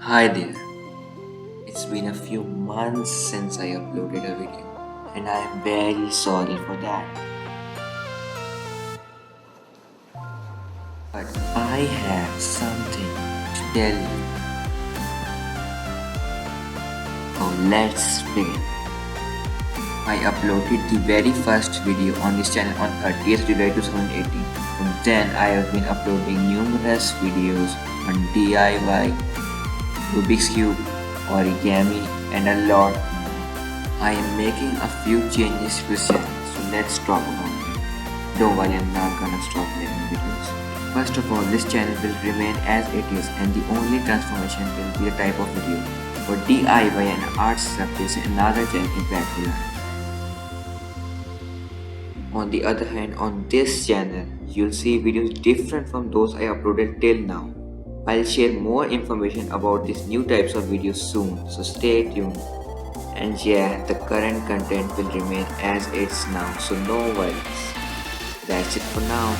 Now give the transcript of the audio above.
Hi there. It's been a few months since I uploaded a video, and I am very sorry for that. But I have something to tell you. So let's begin. I uploaded the very first video on this channel on 30th July 2018. From then, I have been uploading numerous videos on DIY, Rubik's Cube, origami, and a lot more. I am making a few changes to this channel, so let's talk about it. Don't worry, I'm not gonna stop making videos. First of all, this channel will remain as it is, and the only transformation will be a type of video. For DIY and art stuff, there's another channel Impactful Art. On the other hand, on this channel, you'll see videos different from those I uploaded till now. I'll share more information about these new types of videos soon, so stay tuned. And yeah, the current content will remain as it's now, so no worries. That's it for now.